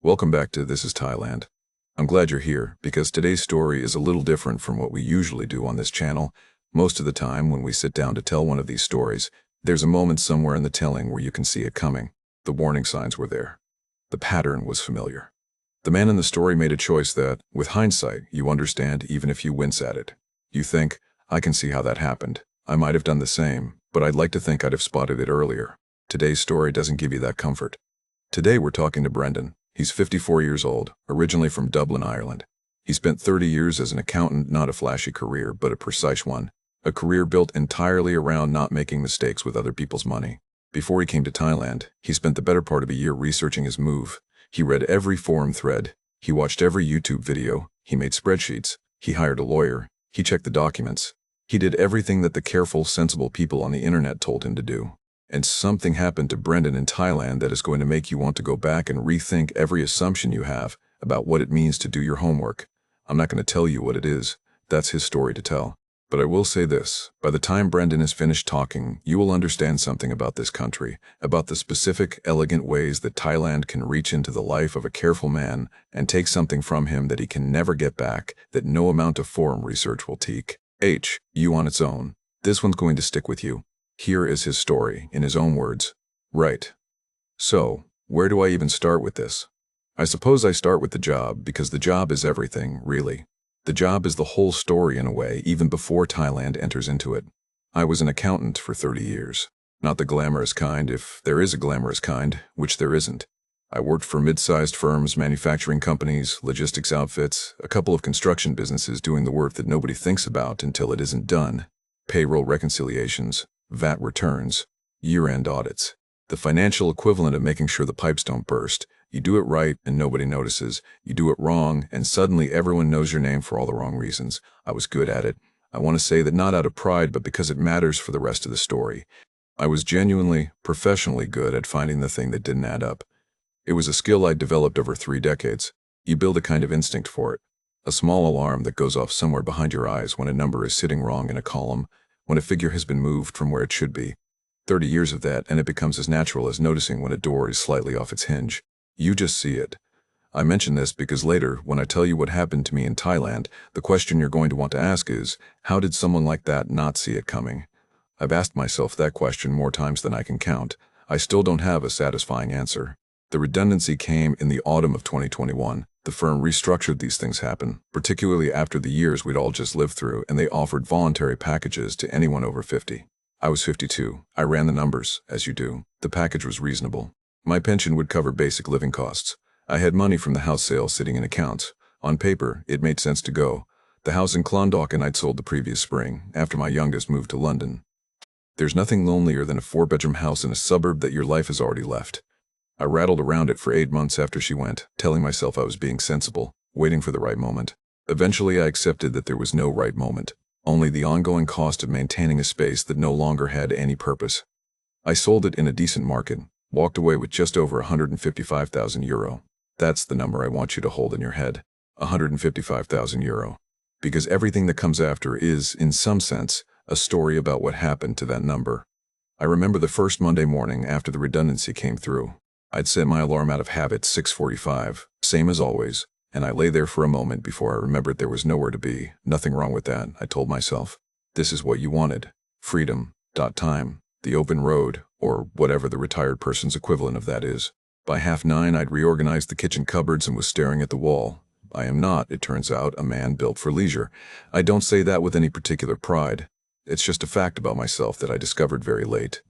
Welcome back to This is Thailand. I'm glad you're here because today's story is a little different from what we usually do on this channel. Most of the time when we sit down to tell one of these stories, there's a moment somewhere in the telling where you can see it coming. The warning signs were there. The pattern was familiar. The man in the story made a choice that, with hindsight, you understand even if you wince at it. You think, I can see how that happened. I might have done the same, but I'd like to think I'd have spotted it earlier. Today's story doesn't give you that comfort. Today we're talking to Brendan. He's 54 years old, originally from Dublin, Ireland. He spent 30 years as an accountant, not a flashy career, but a precise one. A career built entirely around not making mistakes with other people's money. Before he came to Thailand, he spent the better part of a year researching his move. He read every forum thread. He watched every YouTube video. He made spreadsheets. He hired a lawyer. He checked the documents. He did everything that the careful, sensible people on the internet told him to do. And something happened to Brendan in Thailand that is going to make you want to go back and rethink every assumption you have about what it means to do your homework. I'm not going to tell you what it is. That's his story to tell. But I will say this, by the time Brendan is finished talking, you will understand something about this country, about the specific, elegant ways that Thailand can reach into the life of a careful man and take something from him that he can never get back, that no amount of forum research will teach you on its own. This one's going to stick with you. Here is his story, in his own words. Right. So, where do I even start with this? I suppose I start with the job, because the job is everything, really. The job is the whole story in a way, even before Thailand enters into it. I was an accountant for 30 years. Not the glamorous kind, if there is a glamorous kind, which there isn't. I worked for mid-sized firms, manufacturing companies, logistics outfits, a couple of construction businesses doing the work that nobody thinks about until it isn't done. Payroll reconciliations, VAT returns, year-end audits. The financial equivalent of making sure the pipes don't burst. You do it right and nobody notices. You do it wrong and suddenly everyone knows your name for all the wrong reasons. I was good at it. I want to say that not out of pride, but because it matters for the rest of the story. I was genuinely, professionally good at finding the thing that didn't add up. It was a skill I'd developed over 3 decades. You build a kind of instinct for it. A small alarm that goes off somewhere behind your eyes when a number is sitting wrong in a column, when a figure has been moved from where it should be. 30 years of that, and it becomes as natural as noticing when a door is slightly off its hinge. You just see it. I mention this because later, when I tell you what happened to me in Thailand, the question you're going to want to ask is, how did someone like that not see it coming? I've asked myself that question more times than I can count. I still don't have a satisfying answer. The redundancy came in the autumn of 2021. The firm restructured these things happen, particularly after the years we'd all just lived through, and they offered voluntary packages to anyone over 50. I was 52. I ran the numbers, as you do. The package was reasonable. My pension would cover basic living costs. I had money from the house sale sitting in accounts. On paper, it made sense to go. The house in Clondalkin I'd sold the previous spring, after my youngest moved to London. There's nothing lonelier than a 4-bedroom house in a suburb that your life has already left. I rattled around it for 8 months after she went, telling myself I was being sensible, waiting for the right moment. Eventually I accepted that there was no right moment, only the ongoing cost of maintaining a space that no longer had any purpose. I sold it in a decent market, walked away with just over €155,000. That's the number I want you to hold in your head, €155,000. Because everything that comes after is, in some sense, a story about what happened to that number. I remember the first Monday morning after the redundancy came through. I'd set my alarm out of habit 6:45, same as always, and I lay there for a moment before I remembered there was nowhere to be. Nothing wrong with that, I told myself. This is what you wanted. Freedom. Time. The open road, or whatever the retired person's equivalent of that is. By 9:30 I'd reorganized the kitchen cupboards and was staring at the wall. I am not, it turns out, a man built for leisure. I don't say that with any particular pride. It's just a fact about myself that I discovered very late.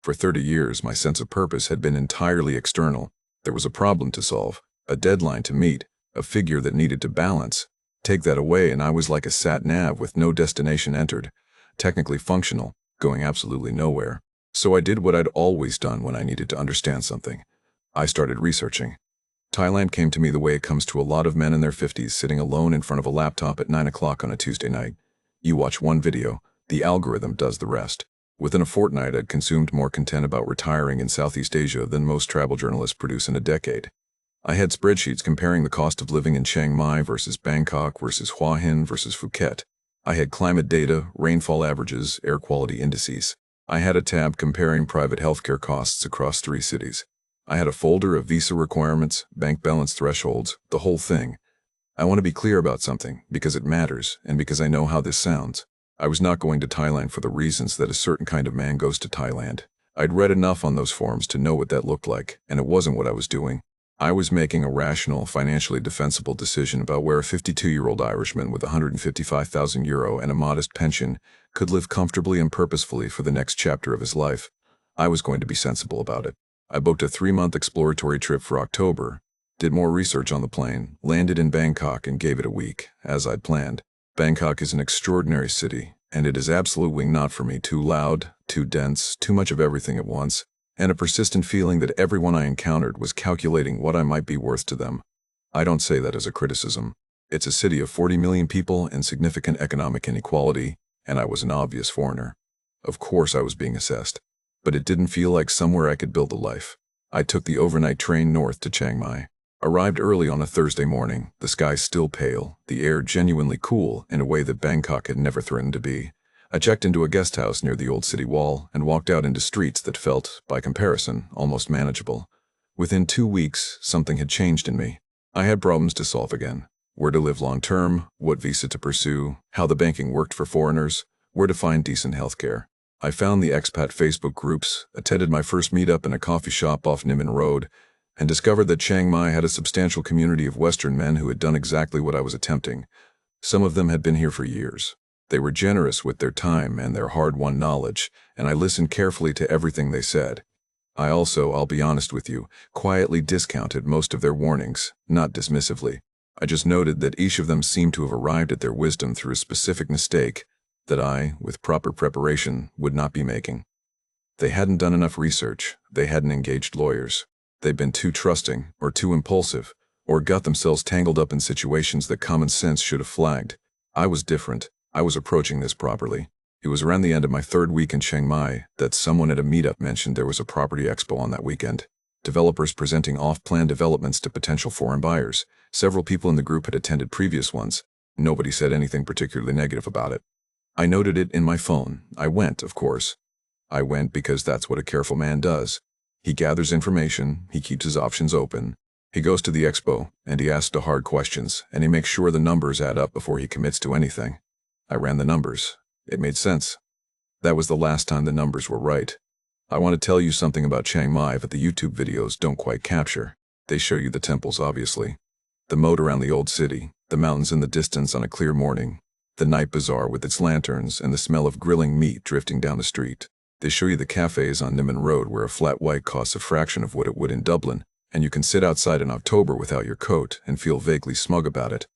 For 30 years, my sense of purpose had been entirely external. There was a problem to solve, a deadline to meet, a figure that needed to balance. Take that away and I was like a sat-nav with no destination entered, technically functional, going absolutely nowhere. So I did what I'd always done when I needed to understand something. I started researching. Thailand came to me the way it comes to a lot of men in their 50s sitting alone in front of a laptop at 9 o'clock on a Tuesday night. You watch one video, the algorithm does the rest. Within a fortnight, I'd consumed more content about retiring in Southeast Asia than most travel journalists produce in a decade. I had spreadsheets comparing the cost of living in Chiang Mai versus Bangkok versus Hua Hin versus Phuket. I had climate data, rainfall averages, air quality indices. I had a tab comparing private healthcare costs across 3 cities. I had a folder of visa requirements, bank balance thresholds, the whole thing. I want to be clear about something, because it matters, and because I know how this sounds. I was not going to Thailand for the reasons that a certain kind of man goes to Thailand. I'd read enough on those forums to know what that looked like, and it wasn't what I was doing. I was making a rational, financially defensible decision about where a 52-year-old Irishman with €155,000 and a modest pension could live comfortably and purposefully for the next chapter of his life. I was going to be sensible about it. I booked a 3-month exploratory trip for October, did more research on the plane, landed in Bangkok and gave it a week, as I'd planned. Bangkok is an extraordinary city, and it is absolutely not for me. Too loud, too dense, too much of everything at once, and a persistent feeling that everyone I encountered was calculating what I might be worth to them. I don't say that as a criticism. It's a city of 40 million people and significant economic inequality, and I was an obvious foreigner. Of course I was being assessed, but it didn't feel like somewhere I could build a life. I took the overnight train north to Chiang Mai. Arrived early on a Thursday morning, the sky still pale, the air genuinely cool in a way that Bangkok had never threatened to be. I checked into a guest house near the old city wall and walked out into streets that felt, by comparison, almost manageable. Within 2 weeks, something had changed in me. I had problems to solve again. Where to live long term, what visa to pursue, how the banking worked for foreigners, where to find decent healthcare. I found the expat Facebook groups, attended my first meetup in a coffee shop off Niman Road, and discovered that Chiang Mai had a substantial community of Western men who had done exactly what I was attempting. Some of them had been here for years. They were generous with their time and their hard-won knowledge, and I listened carefully to everything they said. I also, I'll be honest with you, quietly discounted most of their warnings, not dismissively. I just noted that each of them seemed to have arrived at their wisdom through a specific mistake that I, with proper preparation, would not be making. They hadn't done enough research, they hadn't engaged lawyers. They'd been too trusting, or too impulsive, or got themselves tangled up in situations that common sense should have flagged. I was different. I was approaching this properly. It was around the end of my 3rd week in Chiang Mai that someone at a meetup mentioned there was a property expo on that weekend. Developers presenting off-plan developments to potential foreign buyers. Several people in the group had attended previous ones. Nobody said anything particularly negative about it. I noted it in my phone. I went, of course. I went because that's what a careful man does. He gathers information, he keeps his options open. He goes to the expo, and he asks the hard questions, and he makes sure the numbers add up before he commits to anything. I ran the numbers. It made sense. That was the last time the numbers were right. I want to tell you something about Chiang Mai that the YouTube videos don't quite capture. They show you the temples, obviously. The moat around the old city, the mountains in the distance on a clear morning, the night bazaar with its lanterns and the smell of grilling meat drifting down the street. They show you the cafes on Niman Road where a flat white costs a fraction of what it would in Dublin, and you can sit outside in October without your coat and feel vaguely smug about it.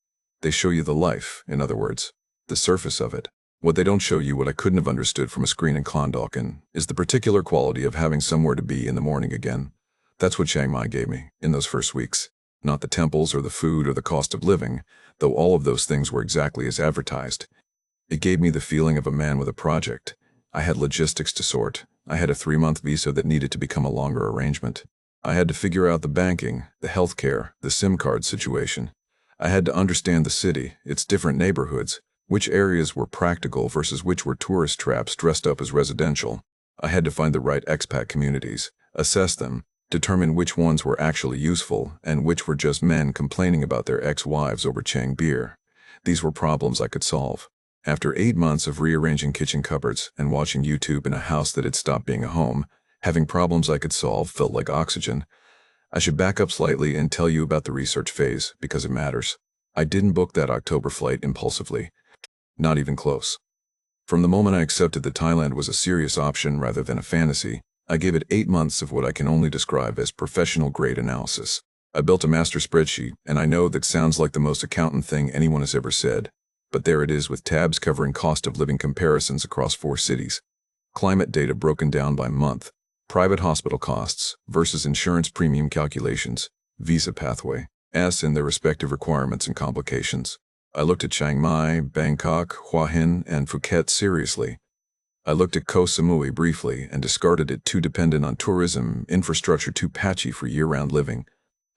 They show you the life, in other words. The surface of it. What they don't show you, what I couldn't have understood from a screen in Condo, is the particular quality of having somewhere to be in the morning again. That's what Chiang Mai gave me, in those first weeks. Not the temples or the food or the cost of living, though all of those things were exactly as advertised. It gave me the feeling of a man with a project. I had logistics to sort. I had a 3-month visa that needed to become a longer arrangement. I had to figure out the banking, the healthcare, the SIM card situation. I had to understand the city, its different neighborhoods, which areas were practical versus which were tourist traps dressed up as residential. I had to find the right expat communities, assess them, determine which ones were actually useful and which were just men complaining about their ex-wives over Chang beer. These were problems I could solve. After 8 months of rearranging kitchen cupboards and watching YouTube in a house that had stopped being a home, having problems I could solve felt like oxygen. I should back up slightly and tell you about the research phase, because it matters. I didn't book that October flight impulsively. Not even close. From the moment I accepted that Thailand was a serious option rather than a fantasy, I gave it 8 months of what I can only describe as professional-grade analysis. I built a master spreadsheet, and I know that sounds like the most accountant thing anyone has ever said. But there it is with tabs covering cost of living comparisons across 4 cities. Climate data broken down by month. Private hospital costs versus insurance premium calculations. Visa pathway. And their respective requirements and complications. I looked at Chiang Mai, Bangkok, Hua Hin, and Phuket seriously. I looked at Koh Samui briefly and discarded it too dependent on tourism, infrastructure too patchy for year-round living.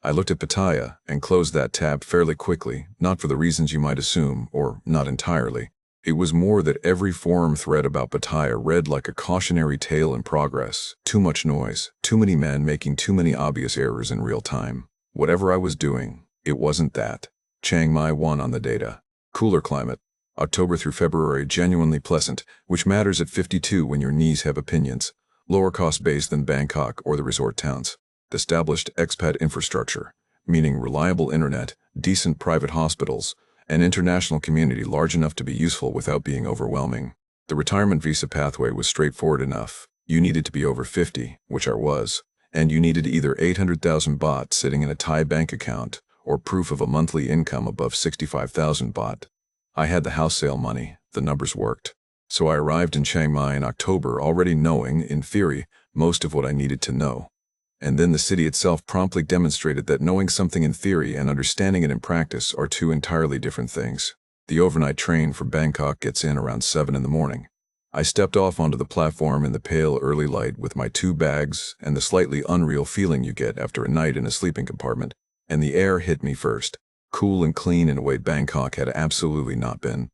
I looked at Pattaya and closed that tab fairly quickly, not for the reasons you might assume, or not entirely. It was more that every forum thread about Pattaya read like a cautionary tale in progress. Too much noise, too many men making too many obvious errors in real time. Whatever I was doing, it wasn't that. Chiang Mai won on the data. Cooler climate. October through February genuinely pleasant, which matters at 52 when your knees have opinions. Lower cost base than Bangkok or the resort towns. Established expat infrastructure, meaning reliable internet, decent private hospitals, an international community large enough to be useful without being overwhelming. The retirement visa pathway was straightforward enough. You needed to be over 50, which I was, and you needed either 800,000 baht sitting in a Thai bank account or proof of a monthly income above 65,000 baht. I had the house sale money, the numbers worked. So I arrived in Chiang Mai in October already knowing, in theory, most of what I needed to know. And then the city itself promptly demonstrated that knowing something in theory and understanding it in practice are two entirely different things. The overnight train for Bangkok gets in around 7 in the morning. I stepped off onto the platform in the pale early light with my 2 bags and the slightly unreal feeling you get after a night in a sleeping compartment, and the air hit me first, cool and clean in a way Bangkok had absolutely not been.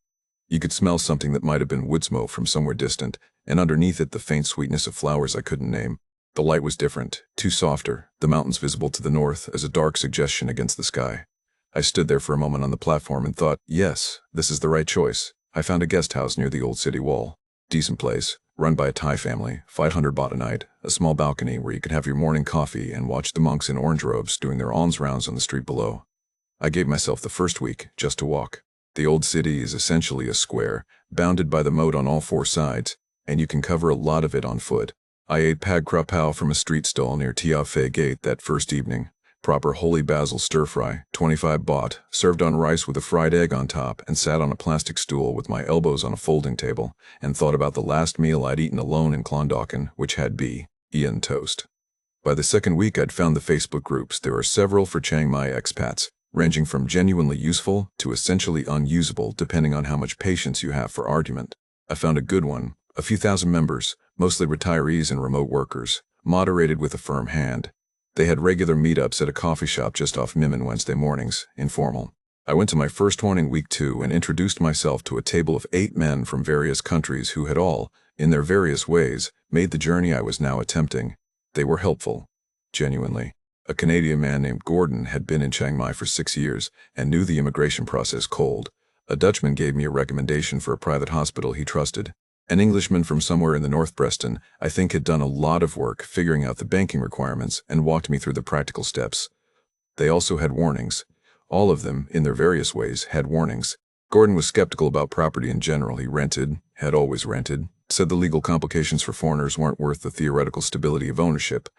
You could smell something that might have been wood smoke from somewhere distant, and underneath it the faint sweetness of flowers I couldn't name. The light was different, too softer, the mountains visible to the north as a dark suggestion against the sky. I stood there for a moment on the platform and thought, yes, this is the right choice. I found a guest house near the old city wall. Decent place, run by a Thai family, 500 baht a night, a small balcony where you could have your morning coffee and watch the monks in orange robes doing their alms rounds on the street below. I gave myself the first week just to walk. The old city is essentially a square, bounded by the moat on all 4 sides, and you can cover a lot of it on foot. I ate pad kra pao from a street stall near Tia Fei Gate that first evening. Proper holy basil stir-fry, 25 baht, served on rice with a fried egg on top, and sat on a plastic stool with my elbows on a folding table, and thought about the last meal I'd eaten alone in Klondoken, which had Ian toast. By the second week I'd found the Facebook groups. There are several for Chiang Mai expats, ranging from genuinely useful to essentially unusable depending on how much patience you have for argument. I found a good one, a few thousand members, mostly retirees and remote workers, moderated with a firm hand. They had regular meetups at a coffee shop just off Mimin Wednesday mornings, informal. I went to my first one in week 2 and introduced myself to a table of 8 men from various countries who had all, in their various ways, made the journey I was now attempting. They were helpful. Genuinely. A Canadian man named Gordon had been in Chiang Mai for 6 years and knew the immigration process cold. A Dutchman gave me a recommendation for a private hospital he trusted. An Englishman from somewhere in the North Preston, I think, had done a lot of work figuring out the banking requirements and walked me through the practical steps. They also had warnings. All of them, in their various ways, had warnings. Gordon was skeptical about property in general. He rented, had always rented, said the legal complications for foreigners weren't worth the theoretical stability of ownership.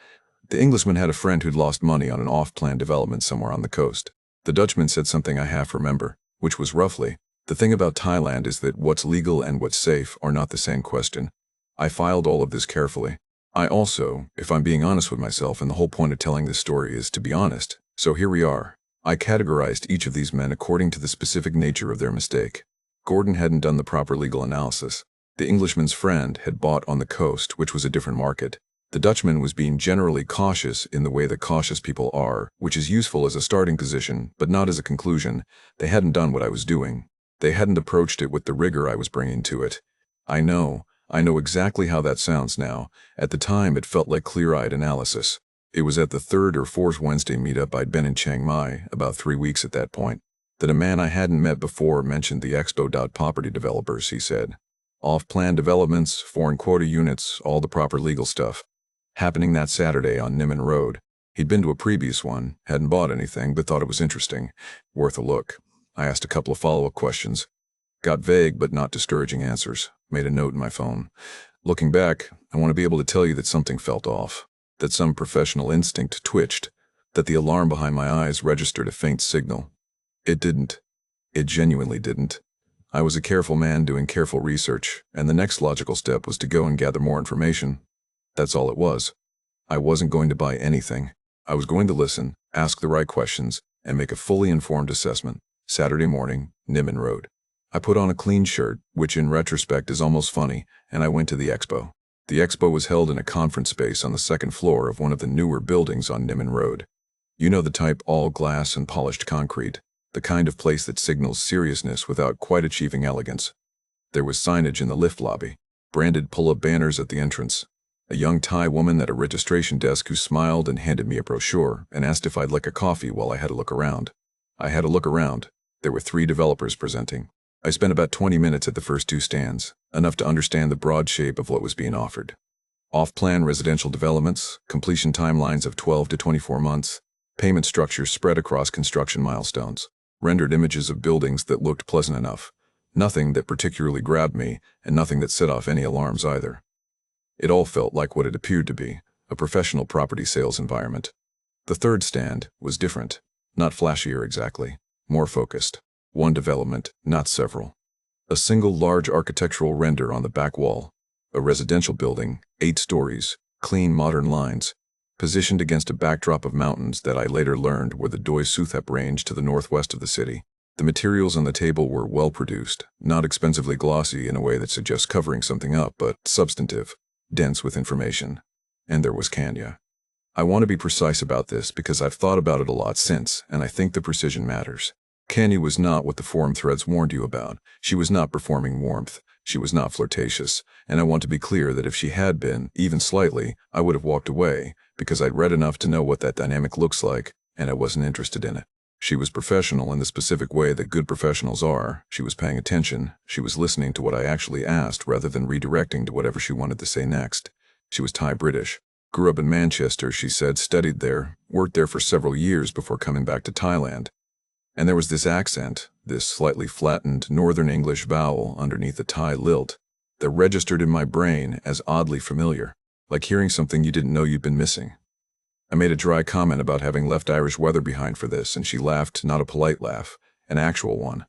The Englishman had a friend who'd lost money on an off-plan development somewhere on the coast. The Dutchman said something I half remember, which was roughly, the thing about Thailand is that what's legal and what's safe are not the same question. I filed all of this carefully. I also, if I'm being honest with myself, and the whole point of telling this story is to be honest, so here we are. I categorized each of these men according to the specific nature of their mistake. Gordon hadn't done the proper legal analysis. The Englishman's friend had bought on the coast, which was a different market. The Dutchman was being generally cautious in the way that cautious people are, which is useful as a starting position, but not as a conclusion. They hadn't done what I was doing. They hadn't approached it with the rigor I was bringing to it. I know exactly how that sounds now. At the time, it felt like clear-eyed analysis. It was at the 3rd or 4th Wednesday meetup I'd been in Chiang Mai, about 3 weeks at that point, that a man I hadn't met before mentioned the expo. Property developers, he said. Off-plan developments, foreign quota units, all the proper legal stuff. Happening that Saturday on Nimin Road. He'd been to a previous one, hadn't bought anything, but thought it was interesting, worth a look. I asked a couple of follow-up questions. Got vague but not discouraging answers. Made a note in my phone. Looking back, I want to be able to tell you that something felt off, that some professional instinct twitched, that the alarm behind my eyes registered a faint signal. It didn't. It genuinely didn't. I was a careful man doing careful research, and the next logical step was to go and gather more information. That's all it was. I wasn't going to buy anything. I was going to listen, ask the right questions, and make a fully informed assessment. Saturday morning, Nimin Road. I put on a clean shirt, which in retrospect is almost funny, and I went to the expo. The expo was held in a conference space on the 2nd floor of one of the newer buildings on Nimin Road. You know the type, all glass and polished concrete, the kind of place that signals seriousness without quite achieving elegance. There was signage in the lift lobby, branded pull-up banners at the entrance, a young Thai woman at a registration desk who smiled and handed me a brochure and asked if I'd like a coffee while I had a look around. I had a look around. There were 3 developers presenting. I spent about 20 minutes at the first 2 stands, enough to understand the broad shape of what was being offered. Off-plan residential developments, completion timelines of 12 to 24 months, payment structures spread across construction milestones, rendered images of buildings that looked pleasant enough. Nothing that particularly grabbed me, and nothing that set off any alarms either. It all felt like what it appeared to be, a professional property sales environment. The third stand was different, not flashier exactly, more focused. One development, not several. A single large architectural render on the back wall. A residential building, 8 stories, clean modern lines, positioned against a backdrop of mountains that I later learned were the Doi Suthep Range to the northwest of the city. The materials on the table were well-produced, not expensively glossy in a way that suggests covering something up, but substantive, dense with information. And there was Kanya. I want to be precise about this because I've thought about it a lot since, and I think the precision matters. Kanya was not what the forum threads warned you about. She was not performing warmth. She was not flirtatious, and I want to be clear that if she had been, even slightly, I would have walked away, because I'd read enough to know what that dynamic looks like, and I wasn't interested in it. She was professional in the specific way that good professionals are. She was paying attention. She was listening to what I actually asked rather than redirecting to whatever she wanted to say next. She was Thai-British. Grew up in Manchester, she said, studied there, worked there for several years before coming back to Thailand. And there was this accent, this slightly flattened Northern English vowel underneath the Thai lilt, that registered in my brain as oddly familiar, like hearing something you didn't know you'd been missing. I made a dry comment about having left Irish weather behind for this, and she laughed, not a polite laugh, an actual one.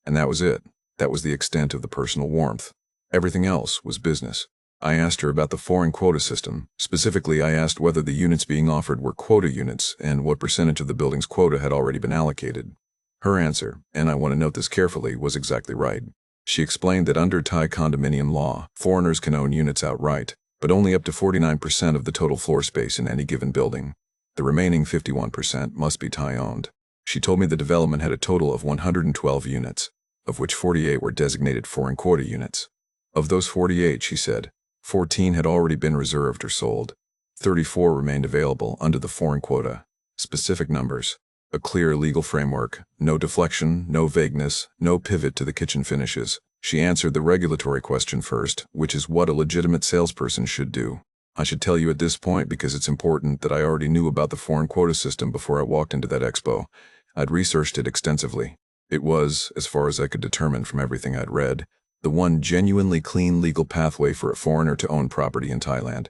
And that was it. That was the extent of the personal warmth. Everything else was business. I asked her about the foreign quota system. Specifically, I asked whether the units being offered were quota units and what percentage of the building's quota had already been allocated. Her answer, and I want to note this carefully, was exactly right. She explained that under Thai condominium law, foreigners can own units outright, but only up to 49% of the total floor space in any given building. The remaining 51% must be Thai-owned. She told me the development had a total of 112 units, of which 48 were designated foreign quota units. Of those 48, she said, 14 had already been reserved or sold. 34 remained available under the foreign quota. Specific numbers. A clear legal framework. No deflection, no vagueness, no pivot to the kitchen finishes. She answered the regulatory question first, which is what a legitimate salesperson should do. I should tell you at this point because it's important that I already knew about the foreign quota system before I walked into that expo. I'd researched it extensively. It was, as far as I could determine from everything I'd read, the one genuinely clean legal pathway for a foreigner to own property in Thailand.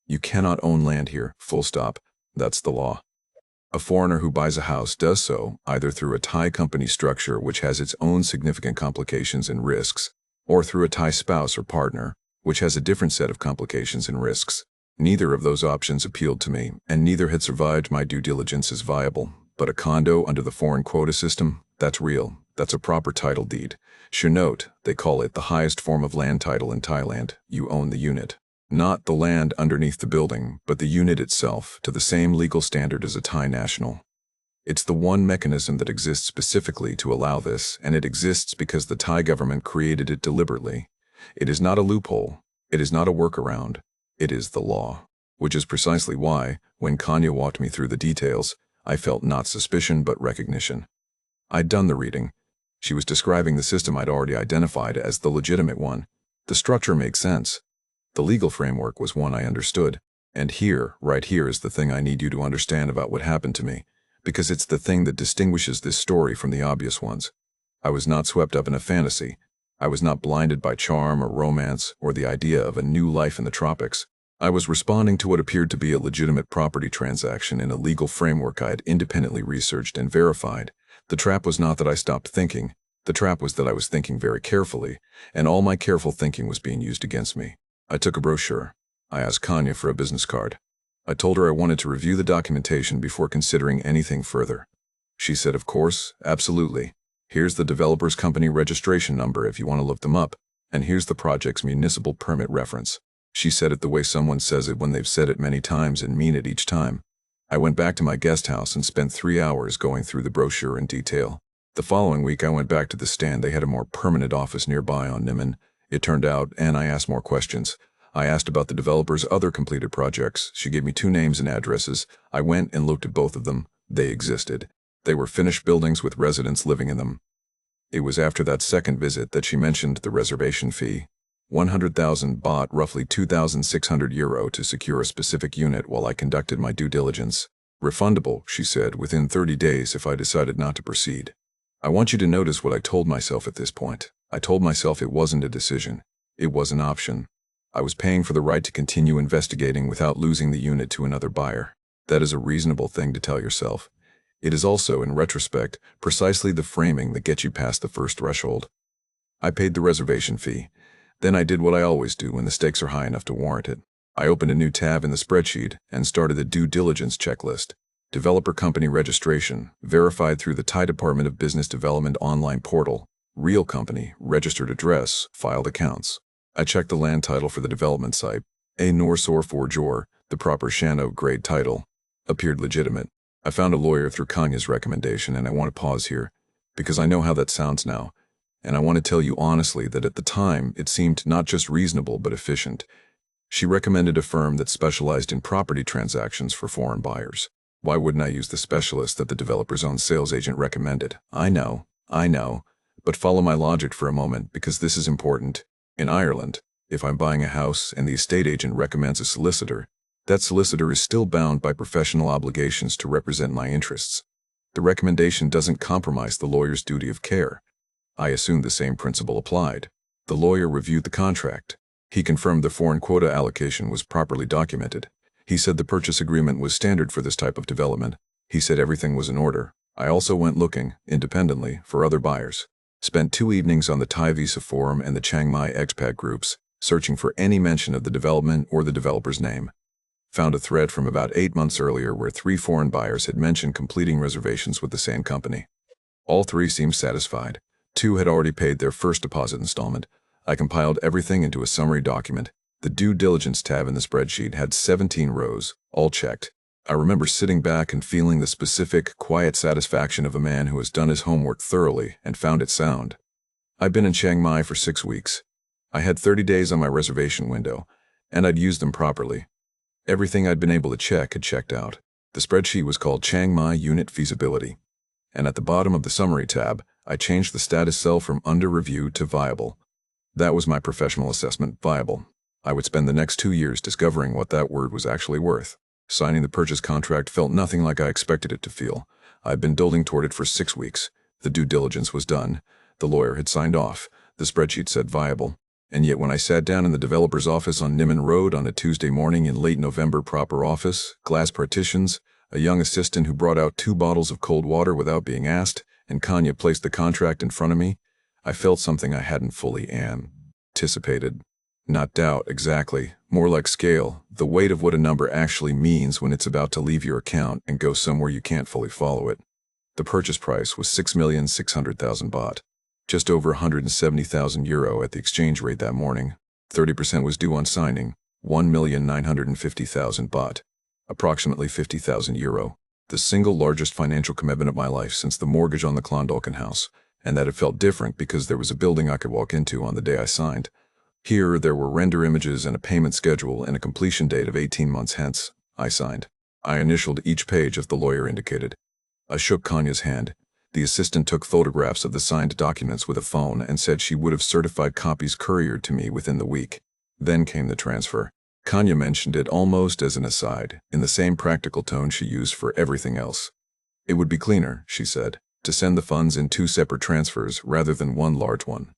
You cannot own land here, full stop. That's the law. A foreigner who buys a house does so either through a Thai company structure which has its own significant complications and risks, or through a Thai spouse or partner, which has a different set of complications and risks. Neither of those options appealed to me, and neither had survived my due diligence as viable. But a condo under the foreign quota system, that's real. That's a proper title deed. Sure note, they call it the highest form of land title in Thailand. You own the unit. Not the land underneath the building, but the unit itself, to the same legal standard as a Thai national. It's the one mechanism that exists specifically to allow this, and it exists because the Thai government created it deliberately. It is not a loophole. It is not a workaround. It is the law. Which is precisely why, when Kanya walked me through the details, I felt not suspicion but recognition. I'd done the reading. She was describing the system I'd already identified as the legitimate one. The structure makes sense. The legal framework was one I understood. And here, right here, is the thing I need you to understand about what happened to me, because it's the thing that distinguishes this story from the obvious ones. I was not swept up in a fantasy. I was not blinded by charm or romance or the idea of a new life in the tropics. I was responding to what appeared to be a legitimate property transaction in a legal framework I had independently researched and verified. The trap was not that I stopped thinking. The trap was that I was thinking very carefully, and all my careful thinking was being used against me. I took a brochure. I asked Kanya for a business card. I told her I wanted to review the documentation before considering anything further. She said, of course, absolutely. Here's the developer's company registration number if you want to look them up, and here's the project's municipal permit reference. She said it the way someone says it when they've said it many times and mean it each time. I went back to my guest house and spent 3 hours going through the brochure in detail. The following week I went back to the stand. They had a more permanent office nearby on Niman. It turned out, and I asked more questions. I asked about the developer's other completed projects. She gave me 2 names and addresses. I went and looked at both of them. They existed. They were finished buildings with residents living in them. It was after that second visit that she mentioned the reservation fee. 100,000 baht, roughly €2,600, to secure a specific unit while I conducted my due diligence. Refundable, she said, within 30 days if I decided not to proceed. I want you to notice what I told myself at this point. I told myself it wasn't a decision. It was an option. I was paying for the right to continue investigating without losing the unit to another buyer. That is a reasonable thing to tell yourself. It is also, in retrospect, precisely the framing that gets you past the first threshold. I paid the reservation fee. Then I did what I always do when the stakes are high enough to warrant it. I opened a new tab in the spreadsheet and started the due diligence checklist. Developer company registration, verified through the Thai Department of Business Development online portal. Real company, registered address, filed accounts. I checked the land title for the development site. A Norsor Forjor, the proper Shano grade title, appeared legitimate. I found a lawyer through Kanya's recommendation, and I want to pause here, because I know how that sounds now. And I want to tell you honestly that at the time, it seemed not just reasonable but efficient. She recommended a firm that specialized in property transactions for foreign buyers. Why wouldn't I use the specialist that the developer's own sales agent recommended? I know. But follow my logic for a moment, because this is important. In Ireland, if I'm buying a house and the estate agent recommends a solicitor, that solicitor is still bound by professional obligations to represent my interests. The recommendation doesn't compromise the lawyer's duty of care. I assumed the same principle applied. The lawyer reviewed the contract. He confirmed the foreign quota allocation was properly documented. He said the purchase agreement was standard for this type of development. He said everything was in order. I also went looking, independently, for other buyers. Spent 2 evenings on the Thai Visa Forum and the Chiang Mai expat groups, searching for any mention of the development or the developer's name. Found a thread from about 8 months earlier where 3 foreign buyers had mentioned completing reservations with the same company. All 3 seemed satisfied. 2 had already paid their first deposit installment. I compiled everything into a summary document. The due diligence tab in the spreadsheet had 17 rows, all checked. I remember sitting back and feeling the specific, quiet satisfaction of a man who has done his homework thoroughly and found it sound. I'd been in Chiang Mai for 6 weeks. I had 30 days on my reservation window, and I'd used them properly. Everything I'd been able to check had checked out. The spreadsheet was called Chiang Mai Unit Feasibility. And at the bottom of the Summary tab, I changed the status cell from Under Review to Viable. That was my professional assessment, viable. I would spend the next 2 years discovering what that word was actually worth. Signing the purchase contract felt nothing like I expected it to feel. I'd been building toward it for 6 weeks. The due diligence was done. The lawyer had signed off. The spreadsheet said viable. And yet when I sat down in the developer's office on Niman Road on a Tuesday morning in late November, proper office, glass partitions, a young assistant who brought out 2 bottles of cold water without being asked, and Kanya placed the contract in front of me, I felt something I hadn't fully anticipated. Not doubt, exactly. More like scale, the weight of what a number actually means when it's about to leave your account and go somewhere you can't fully follow it. The purchase price was 6,600,000 baht. Just over €170,000 at the exchange rate that morning. 30% was due on signing, 1,950,000 baht. Approximately €50,000. The single largest financial commitment of my life since the mortgage on the Klondalkin house, and that it felt different because there was a building I could walk into on the day I signed. Here, there were render images and a payment schedule and a completion date of 18 months hence. I signed. I initialed each page as the lawyer indicated. I shook Kanya's hand. The assistant took photographs of the signed documents with a phone and said she would have certified copies couriered to me within the week. Then came the transfer. Kanya mentioned it almost as an aside, in the same practical tone she used for everything else. It would be cleaner, she said, to send the funds in 2 separate transfers rather than one large one.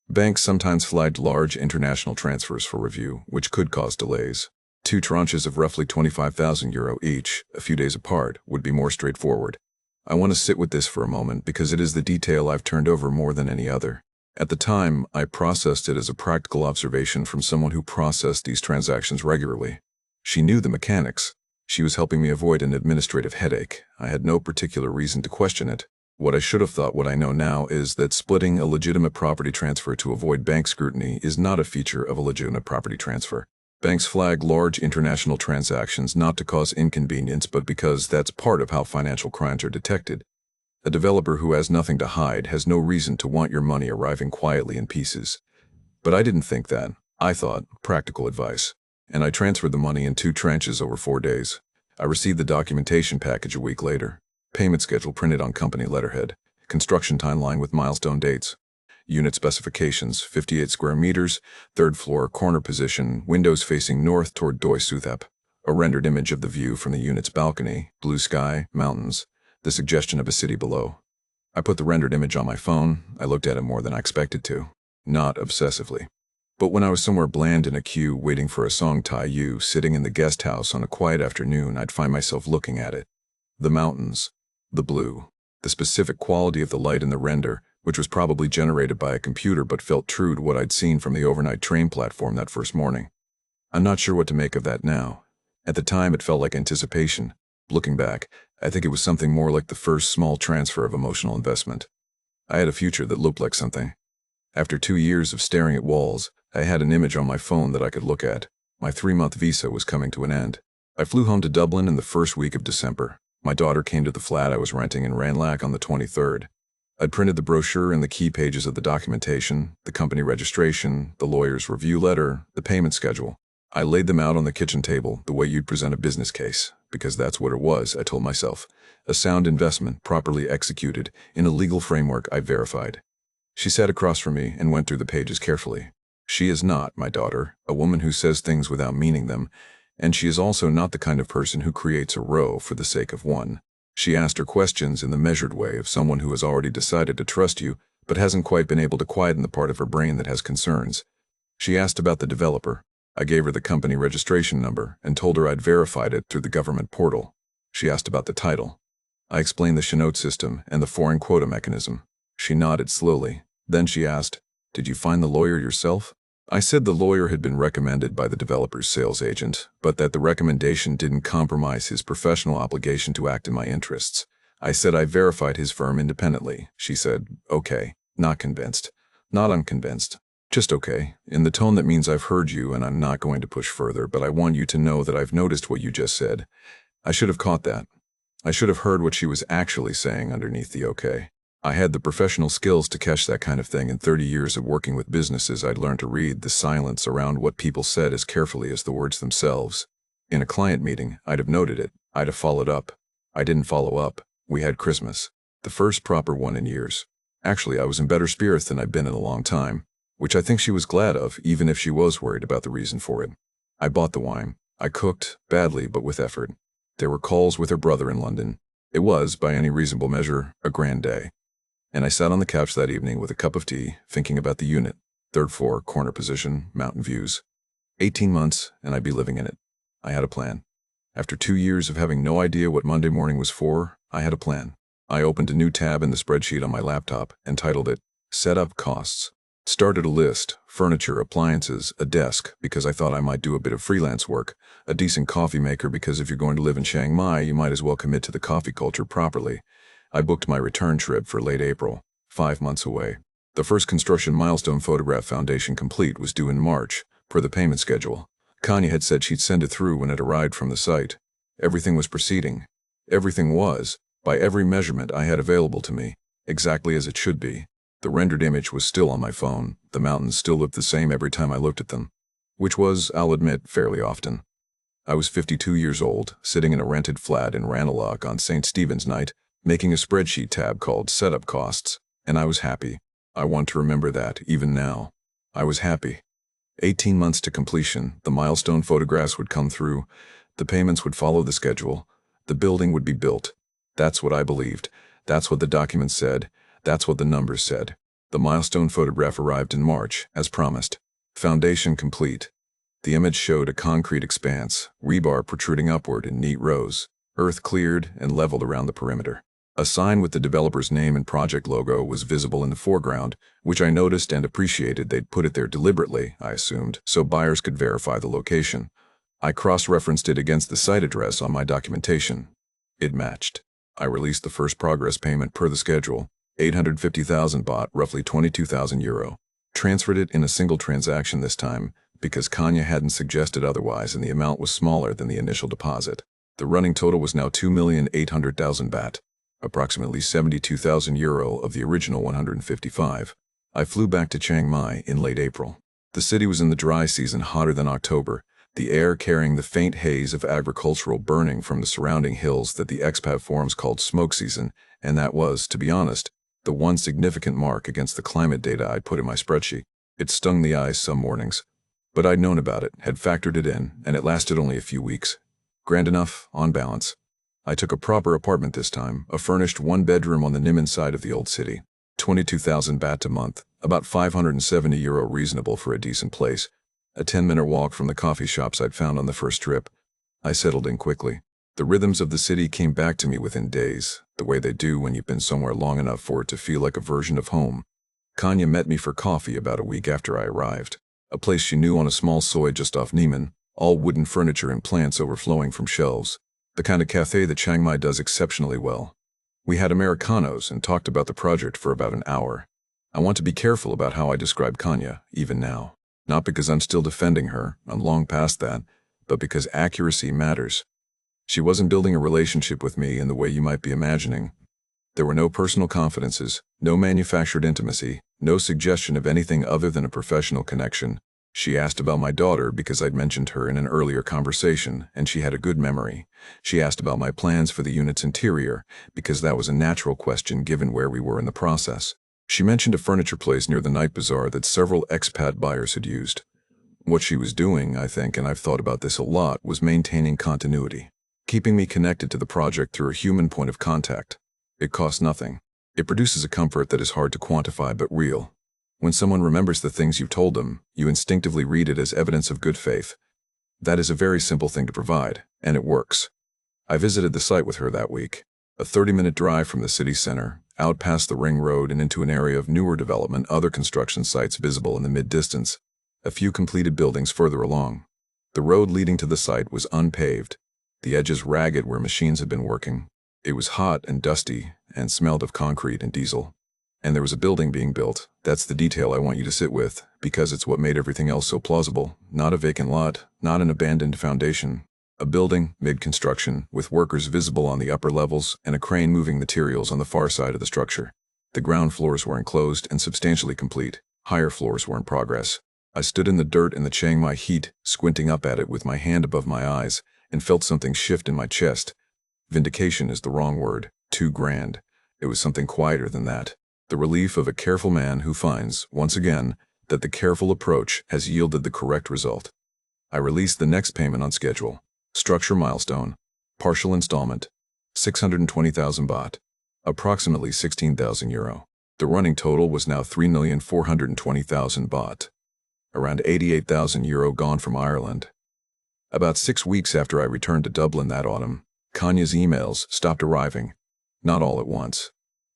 Banks sometimes flagged large international transfers for review, which could cause delays. 2 tranches of roughly €25,000 each, a few days apart, would be more straightforward. I want to sit with this for a moment because it is the detail I've turned over more than any other. At the time, I processed it as a practical observation from someone who processed these transactions regularly. She knew the mechanics. She was helping me avoid an administrative headache. I had no particular reason to question it. What I should have thought what I know now is that splitting a legitimate property transfer to avoid bank scrutiny is not a feature of a legitimate property transfer. Banks flag large international transactions not to cause inconvenience but because that's part of how financial crimes are detected. A developer who has nothing to hide has no reason to want your money arriving quietly in pieces. But I didn't think that. I thought, practical advice. And I transferred the money in 2 tranches over 4 days. I received the documentation package a week later. Payment schedule printed on company letterhead. Construction timeline with milestone dates. Unit specifications, 58 square meters, 3rd floor, corner position, windows facing north toward Doi Suthep. A rendered image of the view from the unit's balcony, blue sky, mountains, the suggestion of a city below. I put the rendered image on my phone. I looked at it more than I expected to. Not obsessively. But when I was somewhere bland in a queue waiting for a song Tai Yu, sitting in the guest house on a quiet afternoon, I'd find myself looking at it. The mountains, the blue, the specific quality of the light in the render, which was probably generated by a computer but felt true to what I'd seen from the overnight train platform that first morning. I'm not sure what to make of that now. At the time it felt like anticipation. Looking back, I think it was something more like the first small transfer of emotional investment. I had a future that looked like something. After 2 years of staring at walls, I had an image on my phone that I could look at. My 3-month visa was coming to an end. I flew home to Dublin in the first week of December. My daughter came to the flat I was renting in Ranelagh on the 23rd. I'd printed the brochure and the key pages of the documentation, the company registration, the lawyer's review letter, the payment schedule. I laid them out on the kitchen table, the way you'd present a business case, because that's what it was, I told myself. A sound investment, properly executed, in a legal framework I verified. She sat across from me and went through the pages carefully. She is not, my daughter, a woman who says things without meaning them, and she is also not the kind of person who creates a row for the sake of one. She asked her questions in the measured way of someone who has already decided to trust you, but hasn't quite been able to quieten the part of her brain that has concerns. She asked about the developer. I gave her the company registration number and told her I'd verified it through the government portal. She asked about the title. I explained the Chinote system and the foreign quota mechanism. She nodded slowly. Then she asked, "Did you find the lawyer yourself?" I said the lawyer had been recommended by the developer's sales agent, but that the recommendation didn't compromise his professional obligation to act in my interests. I said I verified his firm independently. She said, "Okay, not convinced. Not unconvinced. Just okay, in the tone that means I've heard you and I'm not going to push further, but I want you to know that I've noticed what you just said." I should have caught that. I should have heard what she was actually saying underneath the okay. I had the professional skills to catch that kind of thing. In 30 years of working with businesses, I'd learned to read the silence around what people said as carefully as the words themselves. In a client meeting, I'd have noted it. I'd have followed up. I didn't follow up. We had Christmas. The first proper one in years. Actually, I was in better spirits than I'd been in a long time, which I think she was glad of, even if she was worried about the reason for it. I bought the wine. I cooked, badly but with effort. There were calls with her brother in London. It was, by any reasonable measure, a grand day. And I sat on the couch that evening with a cup of tea, thinking about the unit, 3rd floor, corner position, mountain views. 18 months, and I'd be living in it. I had a plan. After 2 years of having no idea what Monday morning was for, I had a plan. I opened a new tab in the spreadsheet on my laptop and titled it, Setup Costs. Started a list, furniture, appliances, a desk, because I thought I might do a bit of freelance work, a decent coffee maker because if you're going to live in Chiang Mai, you might as well commit to the coffee culture properly. I booked my return trip for late April, 5 months away. The first construction milestone photograph foundation complete was due in March, per the payment schedule. Kanya had said she'd send it through when it arrived from the site. Everything was proceeding. Everything was, by every measurement I had available to me, exactly as it should be. The rendered image was still on my phone. The mountains still looked the same every time I looked at them, which was, I'll admit, fairly often. I was 52 years old, sitting in a rented flat in Ranelagh on St. Stephen's night, making a spreadsheet tab called Setup Costs, and I was happy. I want to remember that, even now. I was happy. 18 months to completion, the milestone photographs would come through, the payments would follow the schedule, the building would be built. That's what I believed. That's what the documents said. That's what the numbers said. The milestone photograph arrived in March, as promised. Foundation complete. The image showed a concrete expanse, rebar protruding upward in neat rows, earth cleared and leveled around the perimeter. A sign with the developer's name and project logo was visible in the foreground, which I noticed and appreciated. They'd put it there deliberately, I assumed, so buyers could verify the location. I cross-referenced it against the site address on my documentation. It matched. I released the first progress payment per the schedule, 850,000 baht, roughly 22,000 euro. Transferred it in a single transaction this time, because Kanya hadn't suggested otherwise and the amount was smaller than the initial deposit. The running total was now 2,800,000 baht. Approximately 72,000 euro of the original 155. I flew back to Chiang Mai in late April. The city was in the dry season, hotter than October, the air carrying the faint haze of agricultural burning from the surrounding hills that the expat forums called smoke season, and that was, to be honest, the one significant mark against the climate data I'd put in my spreadsheet. It stung the eyes some mornings. But I'd known about it, had factored it in, and it lasted only a few weeks. Grand enough, on balance. I took a proper apartment this time, a furnished one-bedroom on the Niman side of the old city. 22,000 baht a month, about €570 reasonable for a decent place. A 10-minute walk from the coffee shops I'd found on the first trip. I settled in quickly. The rhythms of the city came back to me within days, the way they do when you've been somewhere long enough for it to feel like a version of home. Kanya met me for coffee about a week after I arrived. A place she knew on a small soi just off Niman, all wooden furniture and plants overflowing from shelves. The kind of cafe that Chiang Mai does exceptionally well. We had Americanos and talked about the project for about an hour. I want to be careful about how I describe Kanya, even now. Not because I'm still defending her, I'm long past that, but because accuracy matters. She wasn't building a relationship with me in the way you might be imagining. There were no personal confidences, no manufactured intimacy, no suggestion of anything other than a professional connection. She asked about my daughter because I'd mentioned her in an earlier conversation, and she had a good memory. She asked about my plans for the unit's interior, because that was a natural question given where we were in the process. She mentioned a furniture place near the night bazaar that several expat buyers had used. What she was doing, I think, and I've thought about this a lot, was maintaining continuity, keeping me connected to the project through a human point of contact. It costs nothing. It produces a comfort that is hard to quantify but real. When someone remembers the things you've told them, you instinctively read it as evidence of good faith. That is a very simple thing to provide, and it works. I visited the site with her that week. A 30-minute drive from the city center, out past the ring road and into an area of newer development, other construction sites visible in the mid-distance, a few completed buildings further along. The road leading to the site was unpaved, the edges ragged where machines had been working. It was hot and dusty and smelled of concrete and diesel. And there was a building being built. That's the detail I want you to sit with, because it's what made everything else so plausible. Not a vacant lot, not an abandoned foundation. A building, mid-construction, with workers visible on the upper levels and a crane moving materials on the far side of the structure. The ground floors were enclosed and substantially complete. Higher floors were in progress. I stood in the dirt in the Chiang Mai heat, squinting up at it with my hand above my eyes, and felt something shift in my chest. Vindication is the wrong word. Too grand. It was something quieter than that. The relief of a careful man who finds, once again, that the careful approach has yielded the correct result. I released the next payment on schedule. Structure milestone. Partial installment. 620,000 baht. Approximately €16,000. The running total was now 3,420,000 baht. Around €88,000 gone from Ireland. About 6 weeks after I returned to Dublin that autumn, Kanya's emails stopped arriving. Not all at once.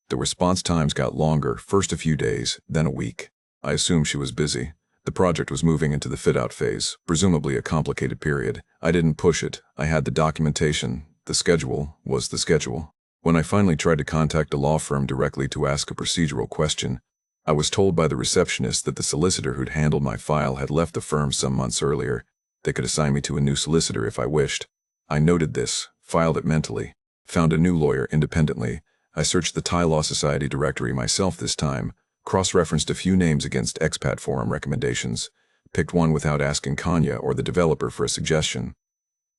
The response times got longer, first a few days, then a week. I assumed she was busy. The project was moving into the fit-out phase, presumably a complicated period. I didn't push it. I had the documentation. The schedule was the schedule. When I finally tried to contact a law firm directly to ask a procedural question, I was told by the receptionist that the solicitor who'd handled my file had left the firm some months earlier. They could assign me to a new solicitor if I wished. I noted this, filed it mentally, found a new lawyer independently. I searched the Thai Law Society directory myself this time, cross-referenced a few names against expat forum recommendations, picked one without asking Kanya or the developer for a suggestion.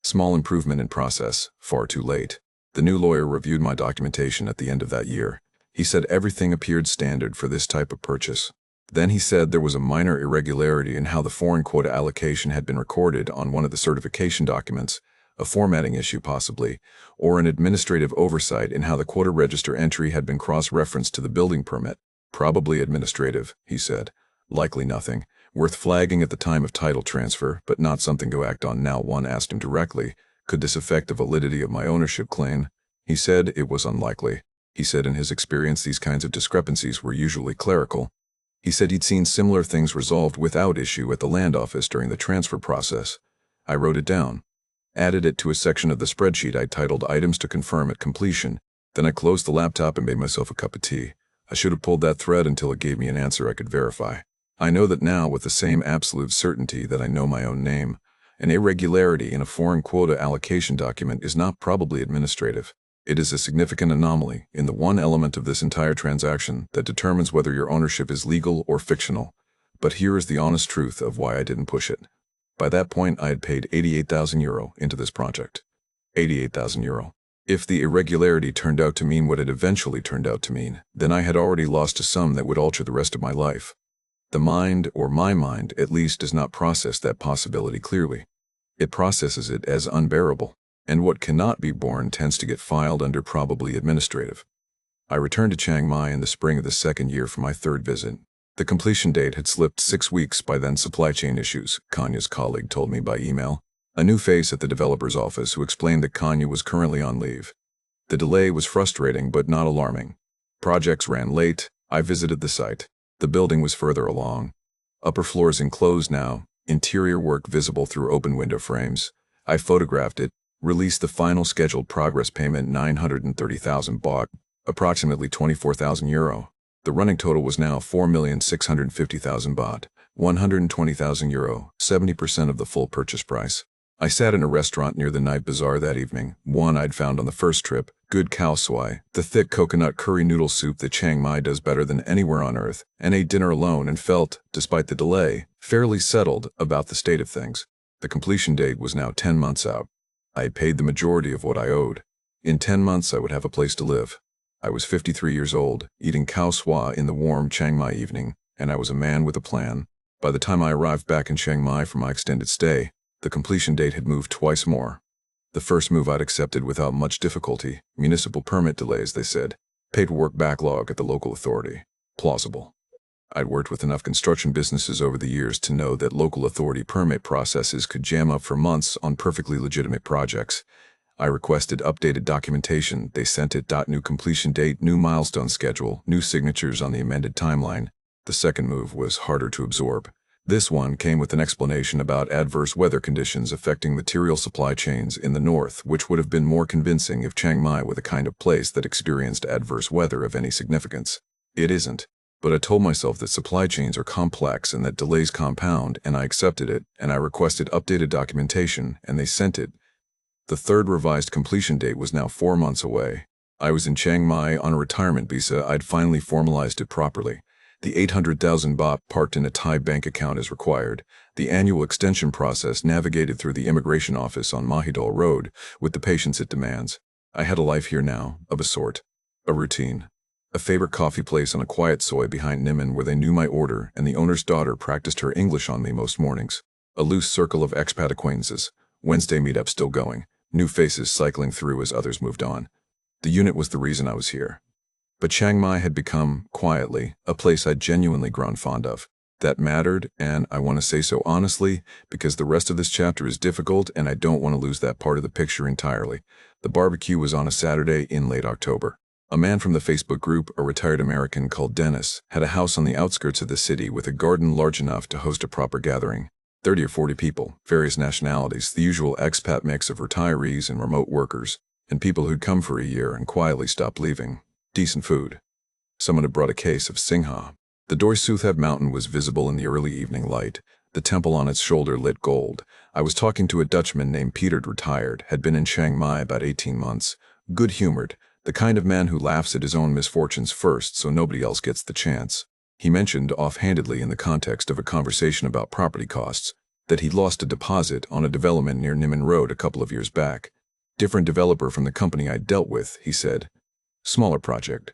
Small improvement in process, far too late. The new lawyer reviewed my documentation at the end of that year. He said everything appeared standard for this type of purchase. Then he said there was a minor irregularity in how the foreign quota allocation had been recorded on one of the certification documents, a formatting issue possibly, or an administrative oversight in how the quota register entry had been cross-referenced to the building permit. Probably administrative, he said. Likely nothing. Worth flagging at the time of title transfer, but not something to act on now. One asked him directly, could this affect the validity of my ownership claim? He said it was unlikely. He said in his experience these kinds of discrepancies were usually clerical. He said he'd seen similar things resolved without issue at the land office during the transfer process. I wrote it down. Added it to a section of the spreadsheet I titled Items to Confirm at Completion. Then I closed the laptop and made myself a cup of tea. I should have pulled that thread until it gave me an answer I could verify. I know that now with the same absolute certainty that I know my own name. An irregularity in a foreign quota allocation document is not probably administrative. It is a significant anomaly in the one element of this entire transaction that determines whether your ownership is legal or fictional. But here is the honest truth of why I didn't push it. By that point, I had paid €88,000 into this project. €88,000. If the irregularity turned out to mean what it eventually turned out to mean, then I had already lost a sum that would alter the rest of my life. The mind, or my mind at least, does not process that possibility clearly. It processes it as unbearable, and what cannot be borne tends to get filed under probably administrative. I returned to Chiang Mai in the spring of the second year for my third visit. The completion date had slipped 6 weeks by then. Supply chain issues, Kanya's colleague told me by email. A new face at the developer's office who explained that Kanya was currently on leave. The delay was frustrating but not alarming. Projects ran late. I visited the site. The building was further along. Upper floors enclosed now, interior work visible through open window frames. I photographed it, released the final scheduled progress payment, 930,000 baht, approximately €24,000. The running total was now 4,650,000 baht, €120,000, 70% of the full purchase price. I sat in a restaurant near the night bazaar that evening, one I'd found on the first trip, good khao swai, the thick coconut curry noodle soup that Chiang Mai does better than anywhere on earth, and ate dinner alone and felt, despite the delay, fairly settled about the state of things. The completion date was now 10 months out. I had paid the majority of what I owed. In 10 months I would have a place to live. I was 53 years old, eating khao swai in the warm Chiang Mai evening, and I was a man with a plan. By the time I arrived back in Chiang Mai for my extended stay, the completion date had moved twice more. The first move I'd accepted without much difficulty. Municipal permit delays, they said. Paperwork backlog at the local authority. Plausible. I'd worked with enough construction businesses over the years to know that local authority permit processes could jam up for months on perfectly legitimate projects. I requested updated documentation. They sent it. New completion date, new milestone schedule, new signatures on the amended timeline. The second move was harder to absorb. This one came with an explanation about adverse weather conditions affecting material supply chains in the north, which would have been more convincing if Chiang Mai were the kind of place that experienced adverse weather of any significance. It isn't. But I told myself that supply chains are complex and that delays compound, and I accepted it, and I requested updated documentation, and they sent it. The third revised completion date was now 4 months away. I was in Chiang Mai on a retirement visa. I'd finally formalized it properly. The 800,000 baht parked in a Thai bank account is required. The annual extension process navigated through the immigration office on Mahidol Road with the patience it demands. I had a life here now, of a sort. A routine. A favorite coffee place on a quiet soi behind Niman where they knew my order and the owner's daughter practiced her English on me most mornings. A loose circle of expat acquaintances. Wednesday meetup still going. New faces cycling through as others moved on. The unit was the reason I was here. But Chiang Mai had become, quietly, a place I'd genuinely grown fond of. That mattered, and I want to say so honestly, because the rest of this chapter is difficult and I don't want to lose that part of the picture entirely. The barbecue was on a Saturday in late October. A man from the Facebook group, a retired American called Dennis, had a house on the outskirts of the city with a garden large enough to host a proper gathering. 30 or 40 people, various nationalities, the usual expat mix of retirees and remote workers, and people who'd come for a year and quietly stopped leaving. Decent food. Someone had brought a case of Singha. The Doi Suthab mountain was visible in the early evening light, the temple on its shoulder lit gold. I was talking to a Dutchman named Peter, retired, had been in Chiang Mai about 18 months. Good-humored, the kind of man who laughs at his own misfortunes first so nobody else gets the chance. He mentioned offhandedly in the context of a conversation about property costs that he'd lost a deposit on a development near Niman Road a couple of years back. Different developer from the company I'd dealt with, he said. Smaller project.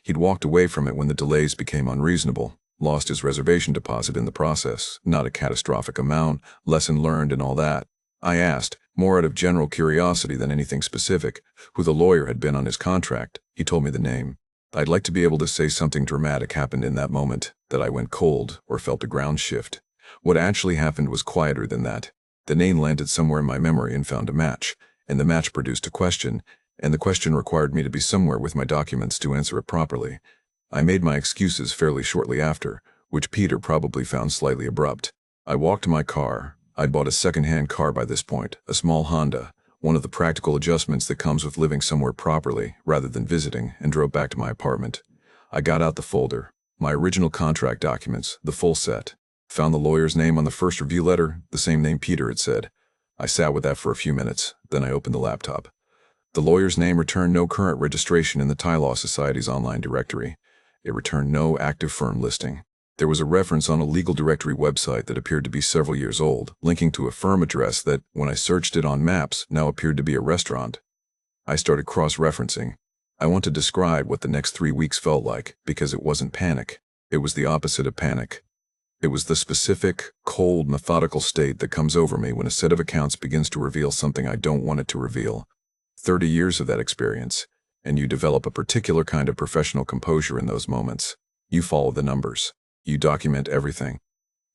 He'd walked away from it when the delays became unreasonable, lost his reservation deposit in the process, not a catastrophic amount, lesson learned and all that. I asked, more out of general curiosity than anything specific, who the lawyer had been on his contract. He told me the name. I'd like to be able to say something dramatic happened in that moment, that I went cold or felt a ground shift. What actually happened was quieter than that. The name landed somewhere in my memory and found a match, and the match produced a question, and the question required me to be somewhere with my documents to answer it properly. I made my excuses fairly shortly after, which Peter probably found slightly abrupt. I walked to my car. I'd bought a second-hand car by this point, a small Honda, one of the practical adjustments that comes with living somewhere properly, rather than visiting, and drove back to my apartment. I got out the folder, my original contract documents, the full set. Found the lawyer's name on the first review letter, the same name Peter had said. I sat with that for a few minutes, then I opened the laptop. The lawyer's name returned no current registration in the Thai Law Society's online directory. It returned no active firm listing. There was a reference on a legal directory website that appeared to be several years old, linking to a firm address that, when I searched it on maps, now appeared to be a restaurant. I started cross-referencing. I want to describe what the next 3 weeks felt like, because it wasn't panic. It was the opposite of panic. It was the specific, cold, methodical state that comes over me when a set of accounts begins to reveal something I don't want it to reveal. 30 years of that experience, and you develop a particular kind of professional composure in those moments. You follow the numbers. You document everything.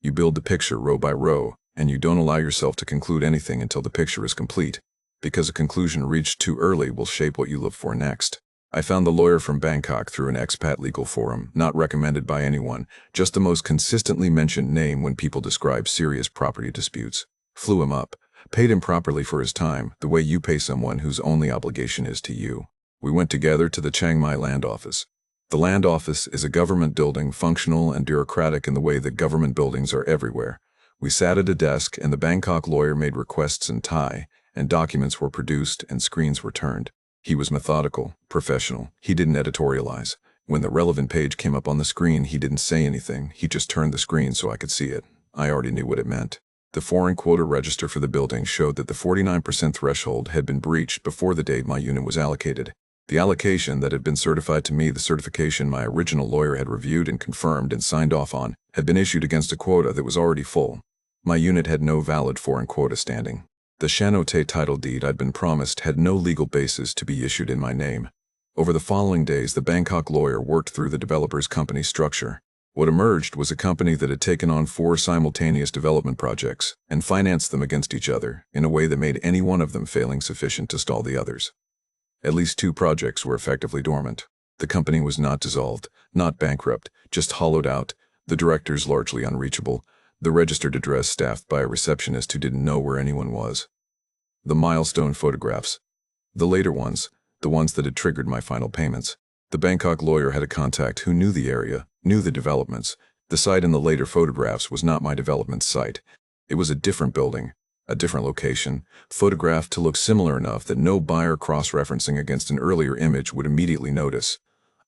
You build the picture row by row, and you don't allow yourself to conclude anything until the picture is complete, because a conclusion reached too early will shape what you look for next. I found the lawyer from Bangkok through an expat legal forum, not recommended by anyone, just the most consistently mentioned name when people describe serious property disputes. Flew him up, paid him properly for his time, the way you pay someone whose only obligation is to you. We went together to the Chiang Mai land office. The land office is a government building, functional and bureaucratic in the way that government buildings are everywhere. We sat at a desk, and the Bangkok lawyer made requests in Thai, and documents were produced and screens were turned. He was methodical, professional. He didn't editorialize. When the relevant page came up on the screen, he didn't say anything. He just turned the screen so I could see it. I already knew what it meant. The foreign quota register for the building showed that the 49% threshold had been breached before the date my unit was allocated. The allocation that had been certified to me, the certification my original lawyer had reviewed and confirmed and signed off on, had been issued against a quota that was already full. My unit had no valid foreign quota standing. The Shanote title deed I'd been promised had no legal basis to be issued in my name. Over the following days, the Bangkok lawyer worked through the developer's company structure. What emerged was a company that had taken on 4 simultaneous development projects and financed them against each other in a way that made any one of them failing sufficient to stall the others. At least 2 projects were effectively dormant. The company was not dissolved, not bankrupt, just hollowed out, the directors largely unreachable, the registered address staffed by a receptionist who didn't know where anyone was. The milestone photographs. The later ones, the ones that had triggered my final payments. The Bangkok lawyer had a contact who knew the area, knew the developments. The site in the later photographs was not my development site. It was a different building, a different location, photographed to look similar enough that no buyer cross-referencing against an earlier image would immediately notice.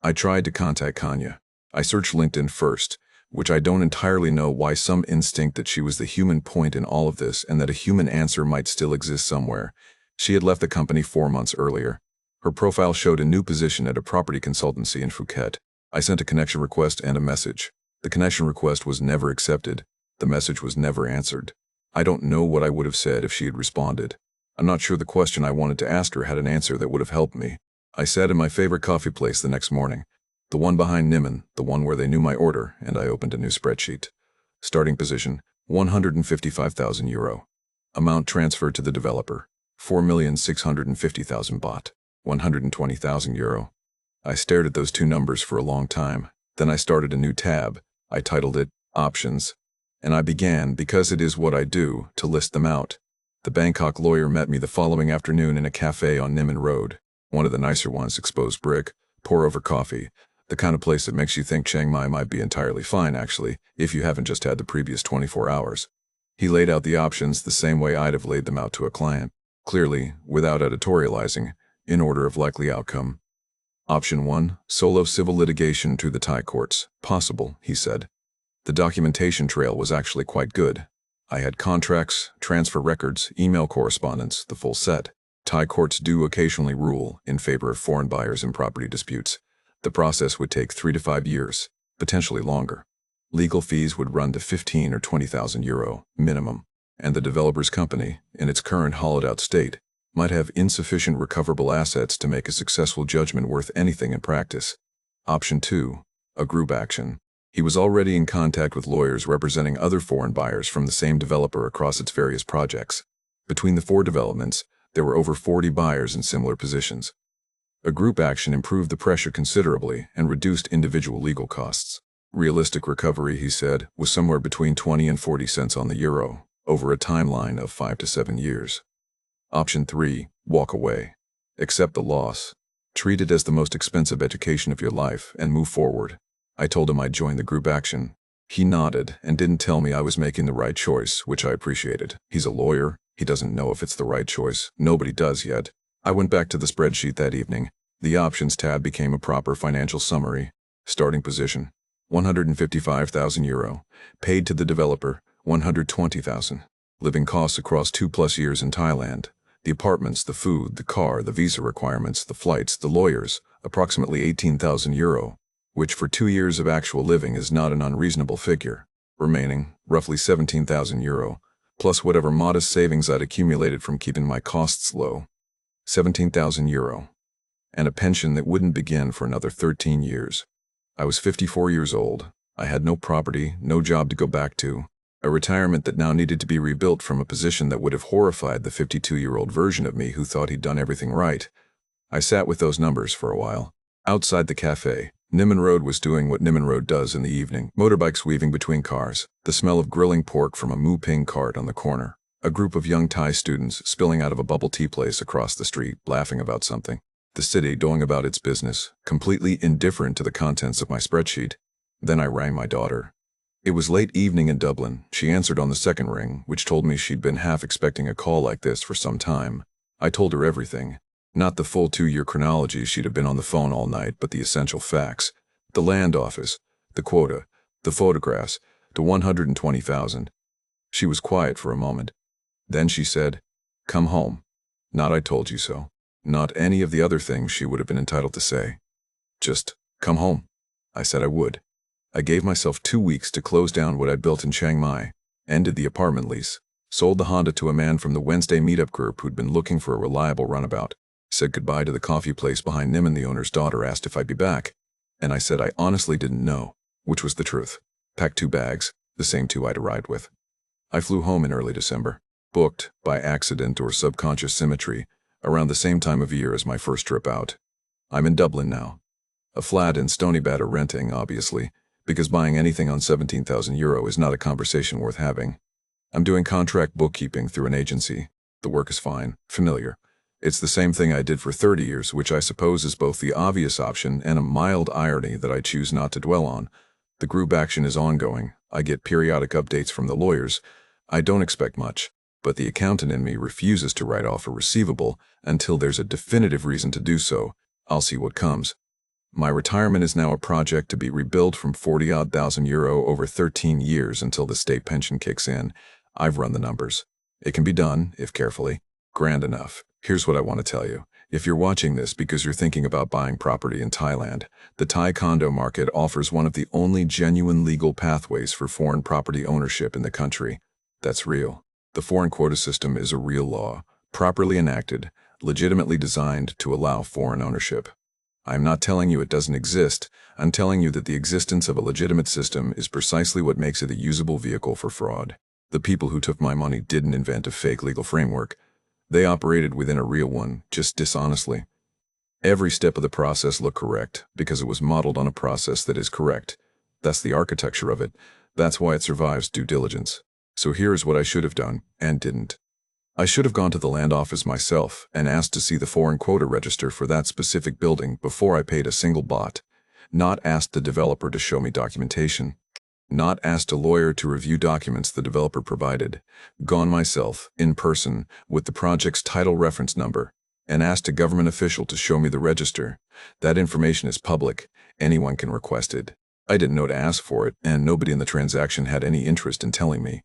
I tried to contact Kanya. I searched LinkedIn first, which I don't entirely know why, some instinct that she was the human point in all of this and that a human answer might still exist somewhere. She had left the company 4 months earlier. Her profile showed a new position at a property consultancy in Phuket. I sent a connection request and a message. The connection request was never accepted. The message was never answered. I don't know what I would have said if she had responded. I'm not sure the question I wanted to ask her had an answer that would have helped me. I sat in my favorite coffee place the next morning. The one behind Niman, the one where they knew my order, and I opened a new spreadsheet. Starting position, €155,000. Amount transferred to the developer, 4,650,000 baht, €120,000. I stared at those 2 numbers for a long time. Then I started a new tab. I titled it, Options. And I began, because it is what I do, to list them out. The Bangkok lawyer met me the following afternoon in a cafe on Niman Road. One of the nicer ones, exposed brick, pour-over coffee. The kind of place that makes you think Chiang Mai might be entirely fine, actually, if you haven't just had the previous 24 hours. He laid out the options the same way I'd have laid them out to a client, clearly, without editorializing, in order of likely outcome. Option 1, solo civil litigation through the Thai courts. Possible, he said. The documentation trail was actually quite good. I had contracts, transfer records, email correspondence, the full set. Thai courts do occasionally rule in favor of foreign buyers in property disputes. The process would take 3 to 5 years, potentially longer. Legal fees would run to 15 or 20,000 euro, minimum, and the developer's company, in its current hollowed-out state, might have insufficient recoverable assets to make a successful judgment worth anything in practice. Option 2, a group action. He was already in contact with lawyers representing other foreign buyers from the same developer across its various projects. Between the 4 developments, there were over 40 buyers in similar positions. A group action improved the pressure considerably and reduced individual legal costs. Realistic recovery, he said, was somewhere between 20 and 40 cents on the euro, over a timeline of 5 to 7 years. Option 3, walk away. Accept the loss. Treat it as the most expensive education of your life and move forward. I told him I'd join the group action. He nodded and didn't tell me I was making the right choice, which I appreciated. He's a lawyer. He doesn't know if it's the right choice. Nobody does yet. I went back to the spreadsheet that evening. The options tab became a proper financial summary. Starting position, €155,000. Paid to the developer, 120,000. Living costs across 2+ years in Thailand. The apartments, the food, the car, the visa requirements, the flights, the lawyers, approximately €18,000, which for 2 years of actual living is not an unreasonable figure. Remaining, roughly €17,000, plus whatever modest savings I'd accumulated from keeping my costs low. €17,000. And a pension that wouldn't begin for another 13 years. I was 54 years old. I had no property, no job to go back to, a retirement that now needed to be rebuilt from a position that would have horrified the 52-year-old version of me who thought he'd done everything right. I sat with those numbers for a while. Outside the cafe, Niman Road was doing what Niman Road does in the evening, motorbikes weaving between cars, the smell of grilling pork from a Mu Ping cart on the corner, a group of young Thai students spilling out of a bubble tea place across the street, laughing about something. The city going about its business, completely indifferent to the contents of my spreadsheet. Then I rang my daughter. It was late evening in Dublin. She answered on the second ring, which told me she'd been half expecting a call like this for some time. I told her everything. Not the full 2-year chronology, she'd have been on the phone all night, but the essential facts. The land office, the quota, the photographs, the 120,000. She was quiet for a moment. Then she said, "Come home." Not "I told you so." Not any of the other things she would have been entitled to say. Just, "Come home." I said I would. I gave myself 2 weeks to close down what I'd built in Chiang Mai, ended the apartment lease, sold the Honda to a man from the Wednesday meetup group who'd been looking for a reliable runabout, said goodbye to the coffee place behind Niman. The owner's daughter asked if I'd be back, and I said I honestly didn't know, which was the truth. Packed 2 bags, the same 2 I'd arrived with. I flew home in early December, booked, by accident or subconscious symmetry, around the same time of year as my first trip out. I'm in Dublin now. A flat in Stoneybatter renting, obviously, because buying anything on €17,000 is not a conversation worth having. I'm doing contract bookkeeping through an agency. The work is fine, familiar. It's the same thing I did for 30 years, which I suppose is both the obvious option and a mild irony that I choose not to dwell on. The group action is ongoing. I get periodic updates from the lawyers. I don't expect much, but the accountant in me refuses to write off a receivable until there's a definitive reason to do so. I'll see what comes. My retirement is now a project to be rebuilt from 40-odd thousand euro over 13 years until the state pension kicks in. I've run the numbers. It can be done, if carefully. Grand enough. Here's what I want to tell you. If you're watching this because you're thinking about buying property in Thailand, the Thai condo market offers one of the only genuine legal pathways for foreign property ownership in the country. That's real. The foreign quota system is a real law, properly enacted, legitimately designed to allow foreign ownership. I'm not telling you it doesn't exist. I'm telling you that the existence of a legitimate system is precisely what makes it a usable vehicle for fraud. The people who took my money didn't invent a fake legal framework. They operated within a real one, just dishonestly. Every step of the process looked correct because it was modeled on a process that is correct. That's the architecture of it. That's why it survives due diligence. So here is what I should have done, and didn't. I should have gone to the land office myself and asked to see the foreign quota register for that specific building before I paid a single baht. Not asked the developer to show me documentation. Not asked a lawyer to review documents the developer provided. Gone myself, in person, with the project's title reference number, and asked a government official to show me the register. That information is public. Anyone can request it. I didn't know to ask for it, and nobody in the transaction had any interest in telling me.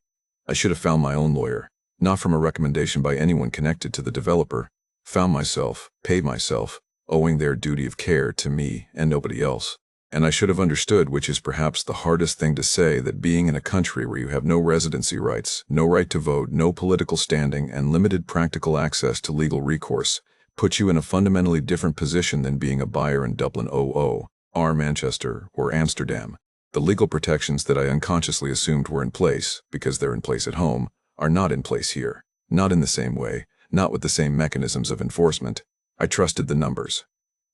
I should have found my own lawyer. Not from a recommendation by anyone connected to the developer. Found myself, paid myself, owing their duty of care to me and nobody else. And I should have understood, which is perhaps the hardest thing to say, that being in a country where you have no residency rights, no right to vote, no political standing, and limited practical access to legal recourse, puts you in a fundamentally different position than being a buyer in Dublin or Manchester or Amsterdam. The legal protections that I unconsciously assumed were in place, because they're in place at home, are not in place here. Not in the same way, not with the same mechanisms of enforcement. I trusted the numbers.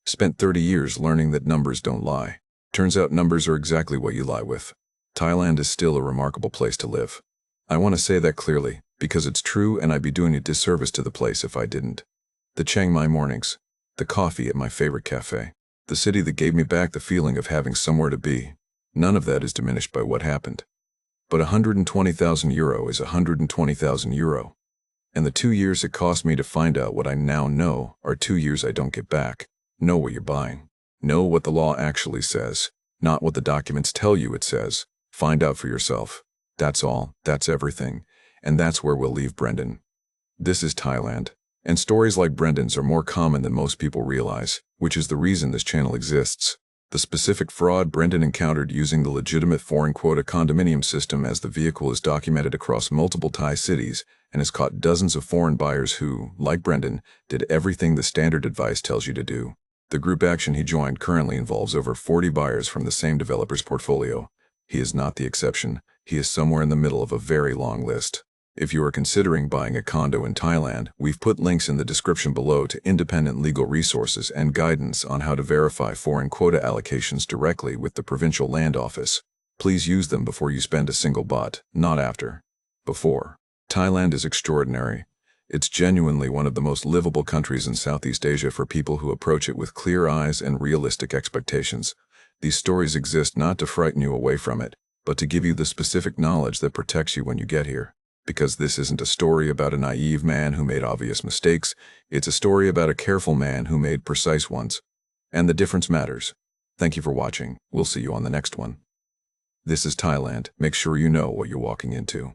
Spent 30 years learning that numbers don't lie. Turns out numbers are exactly what you lie with. Thailand is still a remarkable place to live. I want to say that clearly, because it's true, and I'd be doing a disservice to the place if I didn't. The Chiang Mai mornings, the coffee at my favorite cafe, the city that gave me back the feeling of having somewhere to be. None of that is diminished by what happened. But €120,000 is €120,000. And the 2 years it cost me to find out what I now know are 2 years I don't get back. Know what you're buying. Know what the law actually says. not what the documents tell you it says. Find out for yourself. That's all. That's everything. And that's where we'll leave Brendan. This is Thailand. And stories like Brendan's are more common than most people realize, which is the reason this channel exists. The specific fraud Brendan encountered using the legitimate foreign quota condominium system as the vehicle is documented across multiple Thai cities and has caught dozens of foreign buyers who, like Brendan, did everything the standard advice tells you to do. The group action he joined currently involves over 40 buyers from the same developer's portfolio. He is not the exception. He is somewhere in the middle of a very long list. If you are considering buying a condo in Thailand, we've put links in the description below to independent legal resources and guidance on how to verify foreign quota allocations directly with the Provincial Land Office. Please use them before you spend a single baht, not after. Before. Thailand is extraordinary. It's genuinely one of the most livable countries in Southeast Asia for people who approach it with clear eyes and realistic expectations. These stories exist not to frighten you away from it, but to give you the specific knowledge that protects you when you get here. Because this isn't a story about a naive man who made obvious mistakes, it's a story about a careful man who made precise ones. And the difference matters. Thank you for watching. We'll see you on the next one. This is Thailand. Make sure you know what you're walking into.